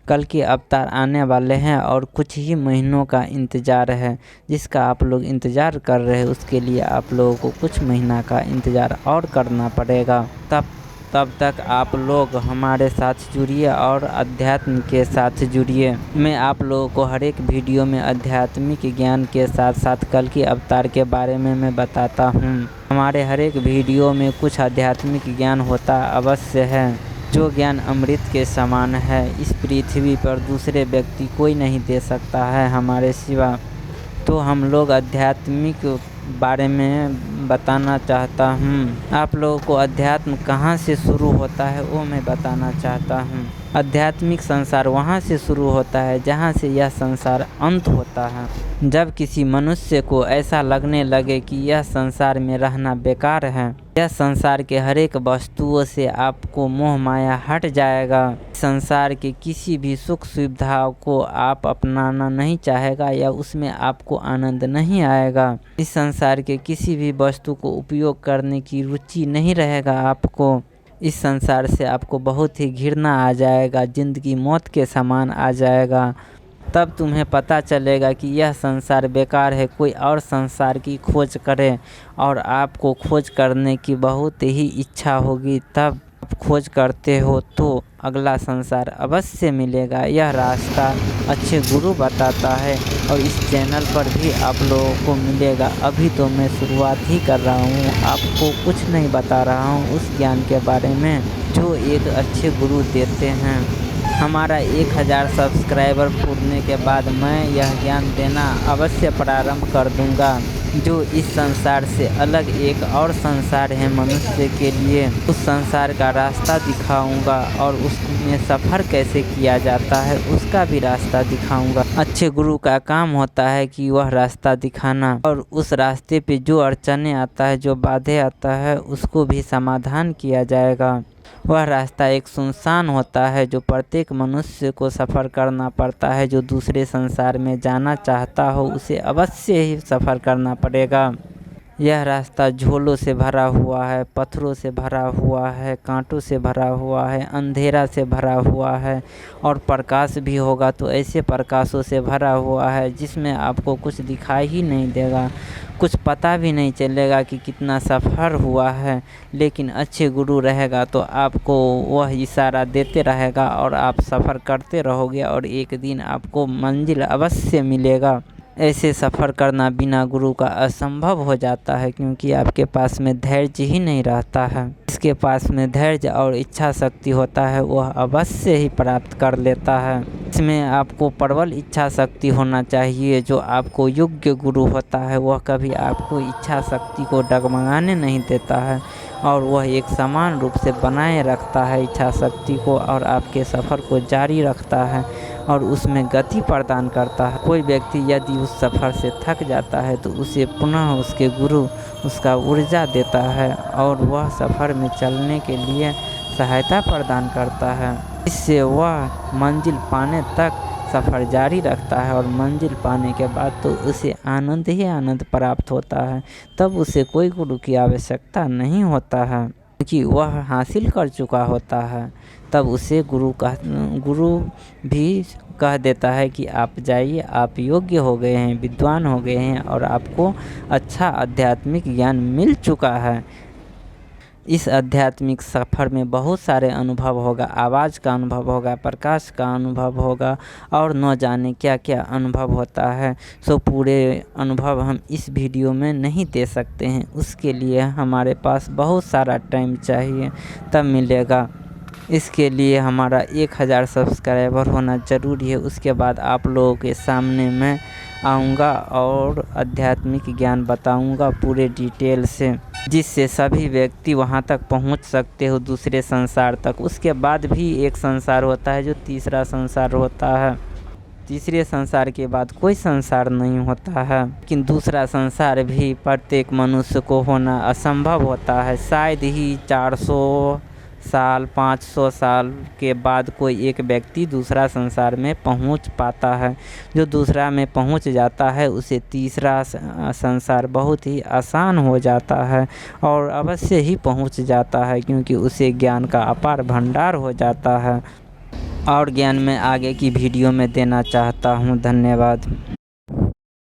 कल के अवतार आने वाले हैं और कुछ ही महीनों का इंतज़ार है, जिसका आप लोग इंतज़ार कर रहे हैं। उसके लिए आप लोगों को कुछ महीना का इंतज़ार और करना पड़ेगा। तब तक आप लोग हमारे साथ जुड़िए और अध्यात्म के साथ जुड़िए। मैं आप लोगों को हर एक वीडियो में आध्यात्मिक ज्ञान के साथ साथ कल के अवतार के बारे में मैं बताता हूँ। हमारे हर एक वीडियो में कुछ आध्यात्मिक ज्ञान होता अवश्य है, जो ज्ञान अमृत के समान है। इस पृथ्वी पर दूसरे व्यक्ति कोई नहीं दे सकता है हमारे सिवा। तो हम लोग आध्यात्मिक बारे में बताना चाहता हूँ। आप लोगों को अध्यात्म कहाँ से शुरू होता है वो मैं बताना चाहता हूँ। आध्यात्मिक संसार वहाँ से शुरू होता है जहाँ से यह संसार अंत होता है। जब किसी मनुष्य को ऐसा लगने लगे कि यह संसार में रहना बेकार है, यह संसार के हर एक वस्तुओं से आपको मोह माया हट जाएगा, संसार के किसी भी सुख सुविधाओं को आप अपनाना नहीं चाहेगा या उसमें आपको आनंद नहीं आएगा, इस संसार के किसी भी वस्तु को उपयोग करने की रुचि नहीं रहेगा आपको, इस संसार से आपको बहुत ही घृणा आ जाएगा, ज़िंदगी मौत के समान आ जाएगा। तब तुम्हें पता चलेगा कि यह संसार बेकार है। कोई और संसार की खोज करें और आपको खोज करने की बहुत ही इच्छा होगी। तब आप खोज करते हो तो अगला संसार अवश्य मिलेगा। यह रास्ता अच्छे गुरु बताता है और इस चैनल पर भी आप लोगों को मिलेगा। अभी तो मैं शुरुआत ही कर रहा हूँ, आपको कुछ नहीं बता रहा हूँ उस ज्ञान के बारे में जो एक अच्छे गुरु देते हैं। हमारा 1000 सब्सक्राइबर पूरने के बाद मैं यह ज्ञान देना अवश्य प्रारंभ कर दूंगा। जो इस संसार से अलग एक और संसार है मनुष्य के लिए, उस संसार का रास्ता दिखाऊंगा और उसमें सफ़र कैसे किया जाता है उसका भी रास्ता दिखाऊंगा। अच्छे गुरु का काम होता है कि वह रास्ता दिखाना और उस रास्ते पे जो अड़चने आता है, जो बाधे आता है, उसको भी समाधान किया जाएगा। वह रास्ता एक सुनसान होता है जो प्रत्येक मनुष्य को सफ़र करना पड़ता है। जो दूसरे संसार में जाना चाहता हो उसे अवश्य ही सफ़र करना पड़ेगा। यह रास्ता झोलों से भरा हुआ है, पत्थरों से भरा हुआ है, कांटों से भरा हुआ है, अंधेरा से भरा हुआ है और प्रकाश भी होगा तो ऐसे प्रकाशों से भरा हुआ है जिसमें आपको कुछ दिखाई ही नहीं देगा, कुछ पता भी नहीं चलेगा कि कितना सफ़र हुआ है। लेकिन अच्छे गुरु रहेगा तो आपको वह इशारा देते रहेगा और आप सफ़र करते रहोगे और एक दिन आपको मंजिल अवश्य मिलेगा। ऐसे सफ़र करना बिना गुरु का असंभव हो जाता है, क्योंकि आपके पास में धैर्य ही नहीं रहता है। जिसके पास में धैर्य और इच्छा शक्ति होता है वह अवश्य ही प्राप्त कर लेता है। इसमें आपको प्रबल इच्छा शक्ति होना चाहिए। जो आपको योग्य गुरु होता है वह कभी आपको इच्छा शक्ति को डगमगाने नहीं देता है और वह एक समान रूप से बनाए रखता है इच्छा शक्ति को और आपके सफ़र को जारी रखता है और उसमें गति प्रदान करता है। कोई व्यक्ति यदि उस सफ़र से थक जाता है तो उसे पुनः उसके गुरु उसका ऊर्जा देता है और वह सफ़र में चलने के लिए सहायता प्रदान करता है। इससे वह मंजिल पाने तक सफ़र जारी रखता है और मंजिल पाने के बाद तो उसे आनंद ही आनंद प्राप्त होता है। तब उसे कोई गुरु की आवश्यकता नहीं होता है, क्योंकि वह हासिल कर चुका होता है। तब उसे गुरु भी कह देता है कि आप जाइए, आप योग्य हो गए हैं, विद्वान हो गए हैं और आपको अच्छा आध्यात्मिक ज्ञान मिल चुका है। इस आध्यात्मिक सफ़र में बहुत सारे अनुभव होगा, आवाज़ का अनुभव होगा, प्रकाश का अनुभव होगा और न जाने क्या क्या अनुभव होता है। सो पूरे अनुभव हम इस वीडियो में नहीं दे सकते हैं, उसके लिए हमारे पास बहुत सारा टाइम चाहिए, तब मिलेगा। इसके लिए हमारा 1000 सब्सक्राइबर होना ज़रूरी है। उसके बाद आप लोगों के सामने मैं आऊँगा और आध्यात्मिक ज्ञान बताऊँगा पूरे डिटेल से, जिससे सभी व्यक्ति वहाँ तक पहुँच सकते हो, दूसरे संसार तक। उसके बाद भी एक संसार होता है जो तीसरा संसार होता है। तीसरे संसार के बाद कोई संसार नहीं होता है, लेकिन दूसरा संसार भी प्रत्येक मनुष्य को होना असंभव होता है। शायद ही 400 साल 500 साल के बाद कोई एक व्यक्ति दूसरा संसार में पहुंच पाता है। जो दूसरा में पहुंच जाता है उसे तीसरा संसार बहुत ही आसान हो जाता है और अवश्य ही पहुंच जाता है, क्योंकि उसे ज्ञान का अपार भंडार हो जाता है। और ज्ञान मैं आगे की वीडियो में देना चाहता हूँ। धन्यवाद।